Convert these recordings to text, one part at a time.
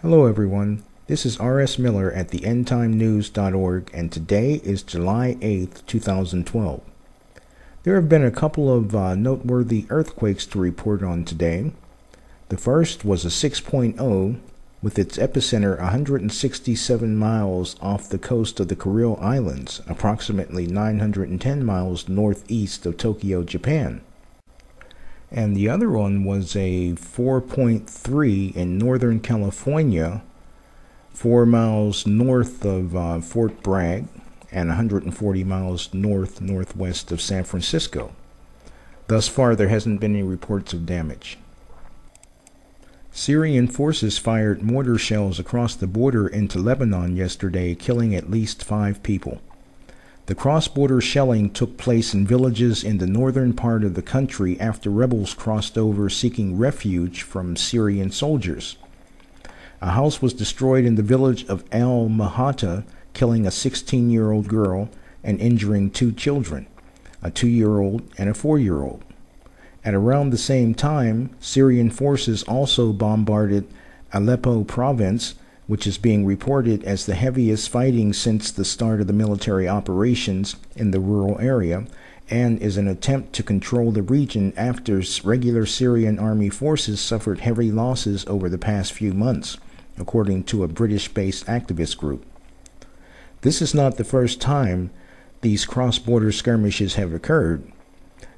Hello everyone, this is R.S. Miller at the endtimenews.org and today is July 8th, 2012. There have been a couple of noteworthy earthquakes to report on today. The first was a 6.0 with its epicenter 167 miles off the coast of the Kuril Islands, approximately 910 miles northeast of Tokyo, Japan. And the other one was a 4.3 in Northern California, 4 miles north of Fort Bragg and 140 miles northwest of San Francisco. Thus far, there hasn't been any reports of damage. Syrian forces fired mortar shells across the border into Lebanon yesterday, killing at least 5 people. The cross-border shelling took place in villages in the northern part of the country after rebels crossed over seeking refuge from Syrian soldiers. A house was destroyed in the village of al-Mahata, killing a 16-year-old girl and injuring 2 children, a 2-year-old and a 4-year-old. At around the same time, Syrian forces also bombarded Aleppo province, which is being reported as the heaviest fighting since the start of the military operations in the rural area, and is an attempt to control the region after regular Syrian army forces suffered heavy losses over the past few months, according to a British-based activist group. This is not the first time these cross-border skirmishes have occurred.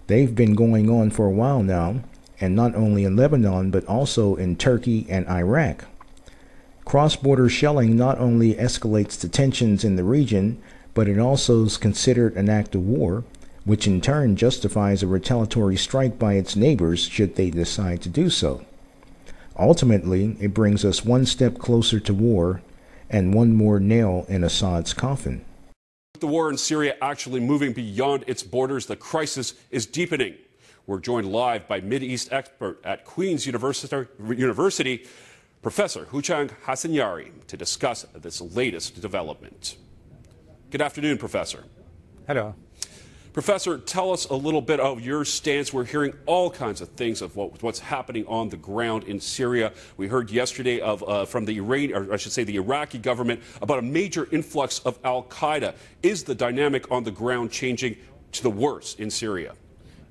They've been going on for a while now, and not only in Lebanon, but also in Turkey and Iraq. Cross-border shelling not only escalates the tensions in the region, but it also is considered an act of war, which in turn justifies a retaliatory strike by its neighbors should they decide to do so. Ultimately, it brings us one step closer to war and one more nail in Assad's coffin. The war in Syria actually moving beyond its borders, the crisis is deepening. We're joined live by Mideast expert at Queen's University, Professor Huchang Hassanyari, to discuss this latest development. Good afternoon, Professor. Hello. Professor, tell us a little bit of your stance. We're hearing all kinds of things of what's happening on the ground in Syria. We heard yesterday from the the Iraqi government about a major influx of Al-Qaeda. Is the dynamic on the ground changing to the worse in Syria?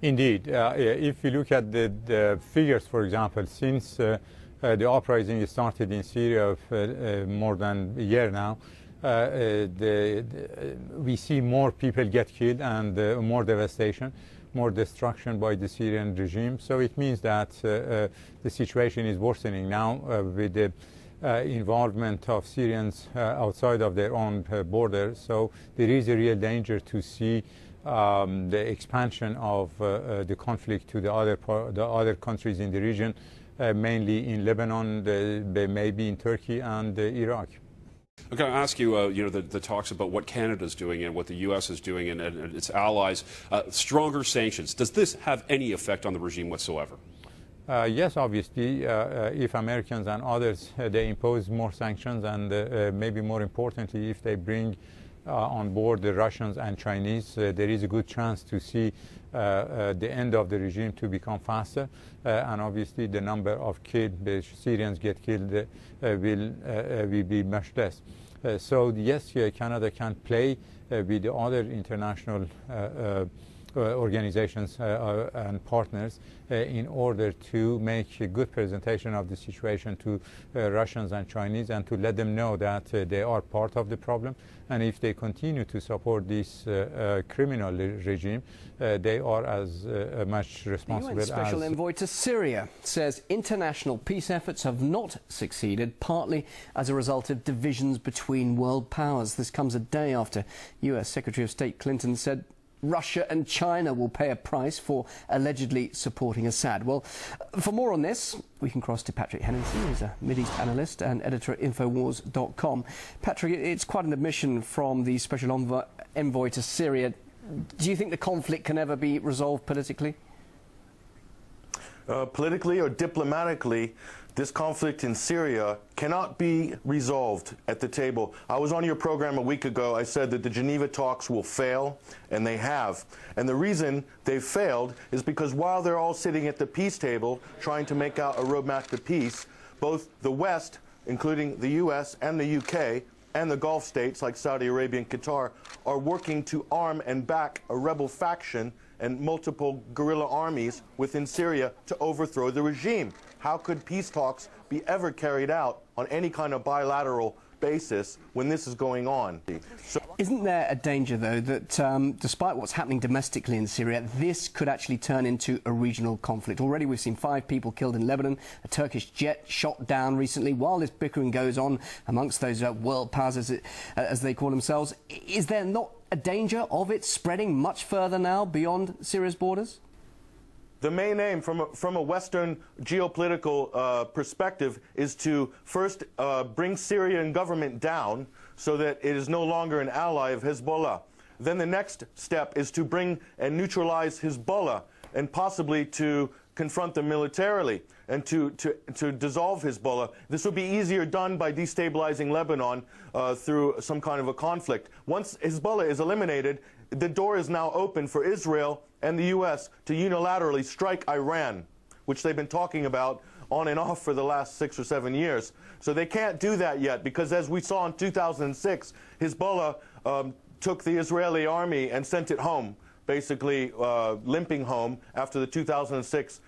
Indeed. If you look at the figures, for example, since the uprising started in Syria more than a year now, we see more people get killed and more devastation, more destruction by the Syrian regime. So it means that the situation is worsening now with the involvement of Syrians outside of their own borders. So there is a real danger to see the expansion of the conflict to the other countries in the region, mainly in Lebanon, maybe in Turkey and Iraq. I'm going to ask you, the talks about what Canada's doing and what the U.S. is doing and its allies, stronger sanctions. Does this have any effect on the regime whatsoever? Yes, obviously. If Americans and others, they impose more sanctions and maybe more importantly, if they bring on board the Russians and Chinese, there is a good chance to see the end of the regime to become faster, and obviously the number of the Syrians get killed will be much less. So yes, Canada can play with the other international organizations and partners in order to make a good presentation of the situation to Russians and Chinese and to let them know that they are part of the problem, and if they continue to support this criminal regime, they are as much responsible as... The UN Special Envoy to Syria says international peace efforts have not succeeded, partly as a result of divisions between world powers. This comes a day after U.S. Secretary of State Clinton said Russia and China will pay a price for allegedly supporting Assad. Well, for more on this, we can cross to Patrick Henningsen, who's a Mideast analyst and editor at Infowars.com. Patrick, it's quite an admission from the Special Envoy to Syria. Do you think the conflict can ever be resolved politically? Politically or diplomatically, this conflict in Syria cannot be resolved at the table. I was on your program a week ago. I said that the Geneva talks will fail, and they have. And the reason they've failed is because while they're all sitting at the peace table trying to make out a roadmap to peace, both the West including the U.S. and the U.K., and the Gulf states like Saudi Arabia and Qatar, are working to arm and back a rebel faction and multiple guerrilla armies within Syria to overthrow the regime. How could peace talks be ever carried out on any kind of bilateral basis when this is going on? Isn't there a danger, though, that despite what's happening domestically in Syria, this could actually turn into a regional conflict? Already we've seen 5 people killed in Lebanon, a Turkish jet shot down recently. While this bickering goes on amongst those world powers, as they call themselves, is there not a danger of it spreading much further now beyond Syria's borders? The main aim from a Western geopolitical perspective is to first bring Syrian government down so that it is no longer an ally of Hezbollah. Then the next step is to bring and neutralize Hezbollah and possibly to confront them militarily and to dissolve Hezbollah. This would be easier done by destabilizing Lebanon through some kind of a conflict. Once Hezbollah is eliminated, the door is now open for Israel and the U.S. to unilaterally strike Iran, which they've been talking about on and off for the last 6 or 7 years. So they can't do that yet because, as we saw in 2006, Hezbollah took the Israeli army and sent it home, basically limping home after the 2006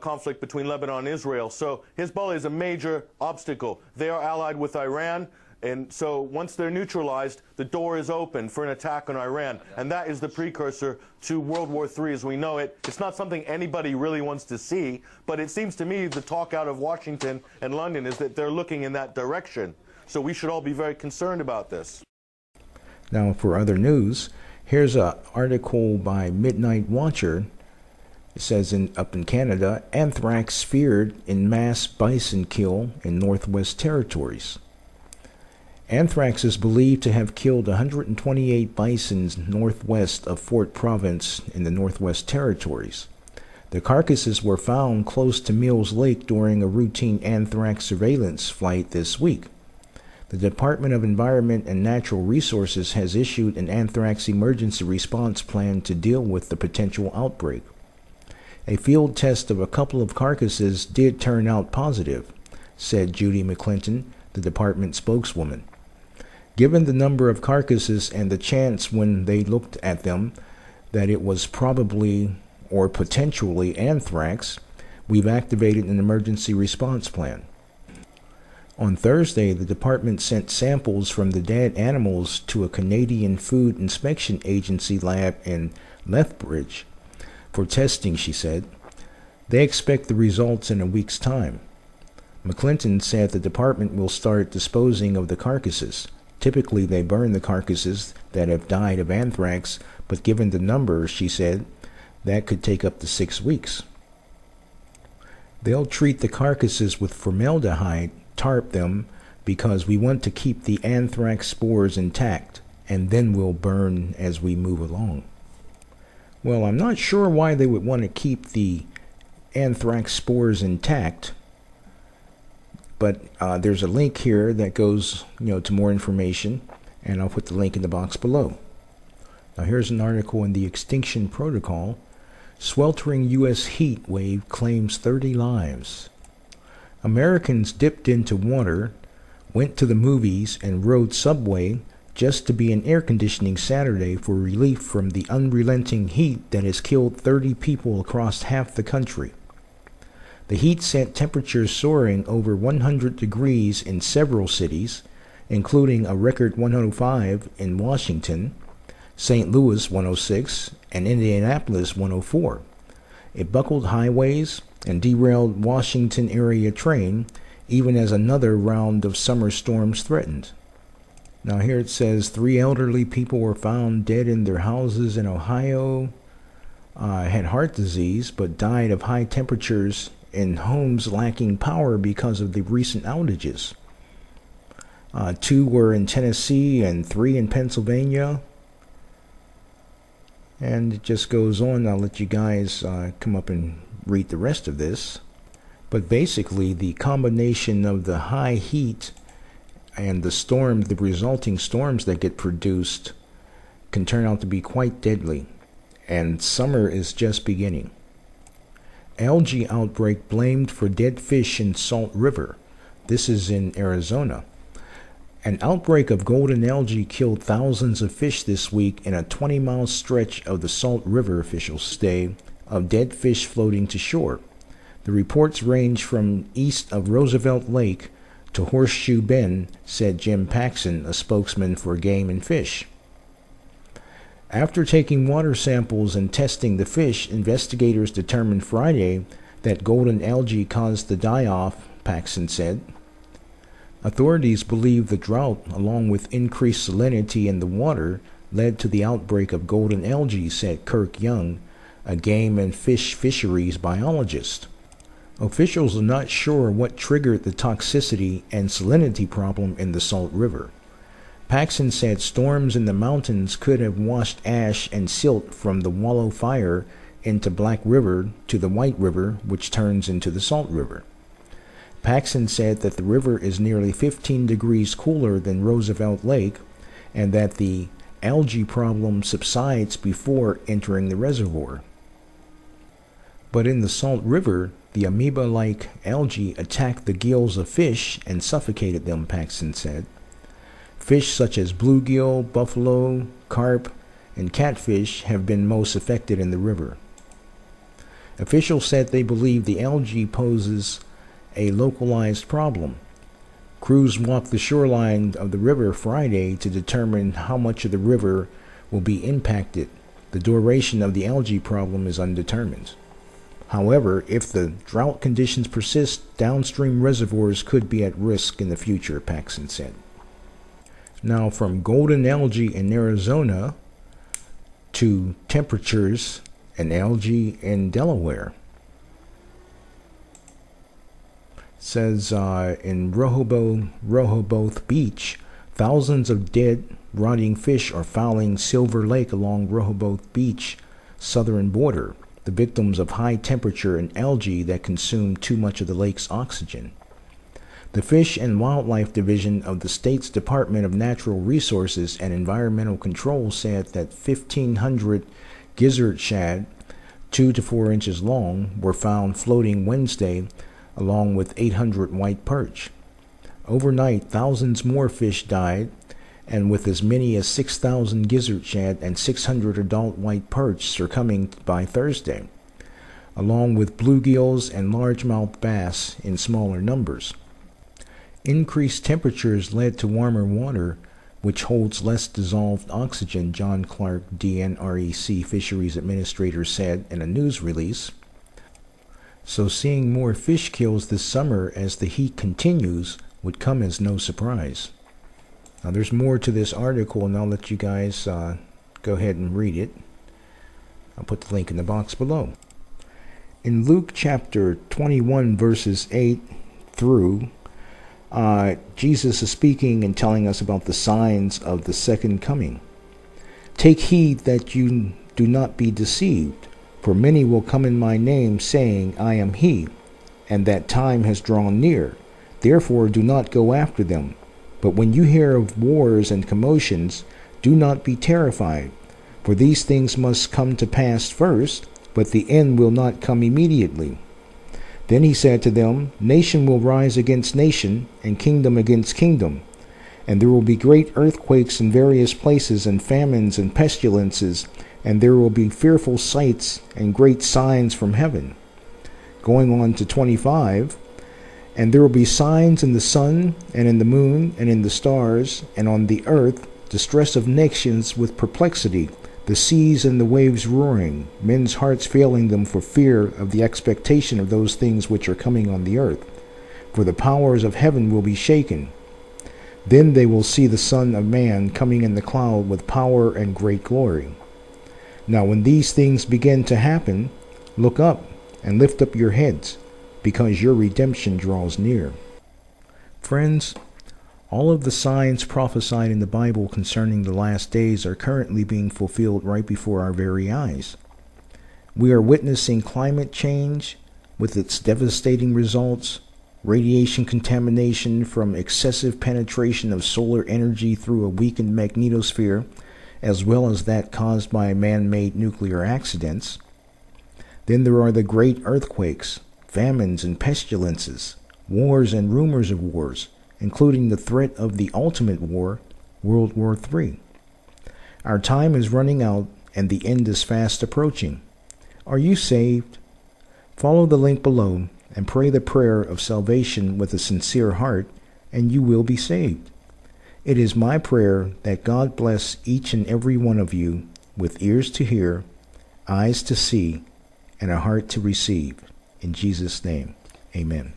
conflict between Lebanon and Israel. So Hezbollah is a major obstacle. They are allied with Iran. And so once they're neutralized, the door is open for an attack on Iran. And that is the precursor to World War III as we know it. It's not something anybody really wants to see, but it seems to me the talk out of Washington and London is that they're looking in that direction. So we should all be very concerned about this. Now, for other news, here's an article by Midnight Watcher. It says up in Canada, Anthrax feared in mass bison kill in Northwest Territories. Anthrax is believed to have killed 128 bisons northwest of Fort Province in the Northwest Territories. The carcasses were found close to Mills Lake during a routine anthrax surveillance flight this week. The Department of Environment and Natural Resources has issued an anthrax emergency response plan to deal with the potential outbreak. A field test of a couple of carcasses did turn out positive, said Judy McClinton, the department spokeswoman. Given the number of carcasses and the chance when they looked at them that it was probably or potentially anthrax, we've activated an emergency response plan. On Thursday, the department sent samples from the dead animals to a Canadian Food Inspection Agency lab in Lethbridge for testing, she said. They expect the results in a week's time. McClinton said the department will start disposing of the carcasses. Typically, they burn the carcasses that have died of anthrax, but given the numbers, she said, that could take up to 6 weeks. They'll treat the carcasses with formaldehyde, tarp them, because we want to keep the anthrax spores intact, and then we'll burn as we move along. Well, I'm not sure why they would want to keep the anthrax spores intact, but there's a link here that goes, to more information, and I'll put the link in the box below. Now here's an article in the Extinction Protocol. Sweltering U.S. heat wave claims 30 lives. Americans dipped into water, went to the movies, and rode subway just to be in air conditioning Saturday for relief from the unrelenting heat that has killed 30 people across half the country. The heat sent temperatures soaring over 100 degrees in several cities, including a record 105 in Washington, St. Louis 106, and Indianapolis 104. It buckled highways and derailed Washington area train, even as another round of summer storms threatened. Now here it says 3 elderly people were found dead in their houses in Ohio, had heart disease, but died of high temperatures in homes lacking power because of the recent outages. 2 were in Tennessee and 3 in Pennsylvania. And it just goes on. I'll let you guys come up and read the rest of this. But basically, the combination of the high heat and the resulting storms that get produced can turn out to be quite deadly. And summer is just beginning. Algae outbreak blamed for dead fish in Salt River. This is in Arizona. An outbreak of golden algae killed thousands of fish this week in a 20-mile stretch of the Salt River, officials say, of dead fish floating to shore. The reports range from east of Roosevelt Lake to Horseshoe Bend, said Jim Paxson, a spokesman for Game and Fish. After taking water samples and testing the fish, investigators determined Friday that golden algae caused the die-off, Paxson said. Authorities believe the drought, along with increased salinity in the water, led to the outbreak of golden algae, said Kirk Young, a game and fish fisheries biologist. Officials are not sure what triggered the toxicity and salinity problem in the Salt River. Paxson said storms in the mountains could have washed ash and silt from the Wallow Fire into Black River to the White River, which turns into the Salt River. Paxson said that the river is nearly 15 degrees cooler than Roosevelt Lake and that the algae problem subsides before entering the reservoir. But in the Salt River, the amoeba-like algae attacked the gills of fish and suffocated them, Paxson said. Fish such as bluegill, buffalo, carp, and catfish have been most affected in the river. Officials said they believe the algae poses a localized problem. Crews walked the shoreline of the river Friday to determine how much of the river will be impacted. The duration of the algae problem is undetermined. However, if the drought conditions persist, downstream reservoirs could be at risk in the future, Paxson said. Now, from golden algae in Arizona to temperatures and algae in Delaware. It says in Rehoboth Beach, thousands of dead, rotting fish are fouling Silver Lake along Rehoboth Beach southern border, the victims of high temperature and algae that consume too much of the lake's oxygen. The Fish and Wildlife Division of the state's Department of Natural Resources and Environmental Control said that 1,500 gizzard shad, 2 to 4 inches long, were found floating Wednesday, along with 800 white perch. Overnight, thousands more fish died, and with as many as 6,000 gizzard shad and 600 adult white perch succumbing by Thursday, along with bluegills and largemouth bass in smaller numbers. Increased temperatures led to warmer water, which holds less dissolved oxygen, John Clark, DNREC Fisheries Administrator, said in a news release. So seeing more fish kills this summer as the heat continues would come as no surprise. Now there's more to this article, and I'll let you guys go ahead and read it. I'll put the link in the box below. In Luke chapter 21 verses 8 through, Jesus is speaking and telling us about the signs of the second coming. Take heed that you do not be deceived, for many will come in my name, saying, I am he, and that time has drawn near. Therefore do not go after them. But when you hear of wars and commotions, do not be terrified, for these things must come to pass first, but the end will not come immediately. Then he said to them, Nation will rise against nation, and kingdom against kingdom. And there will be great earthquakes in various places, and famines and pestilences, and there will be fearful sights and great signs from heaven. Going on to 25, and there will be signs in the sun, and in the moon, and in the stars, and on the earth, distress of nations with perplexity, the seas and the waves roaring, men's hearts failing them for fear of the expectation of those things which are coming on the earth. For the powers of heaven will be shaken. Then they will see the Son of Man coming in the cloud with power and great glory. Now when these things begin to happen, look up and lift up your heads, because your redemption draws near. Friends, all of the signs prophesied in the Bible concerning the last days are currently being fulfilled right before our very eyes. We are witnessing climate change with its devastating results, radiation contamination from excessive penetration of solar energy through a weakened magnetosphere, as well as that caused by man-made nuclear accidents. Then there are the great earthquakes, famines, and pestilences, wars and rumors of wars, including the threat of the ultimate war, World War III. Our time is running out and the end is fast approaching. Are you saved? Follow the link below and pray the prayer of salvation with a sincere heart, and you will be saved. It is my prayer that God bless each and every one of you with ears to hear, eyes to see, and a heart to receive. In Jesus' name, amen.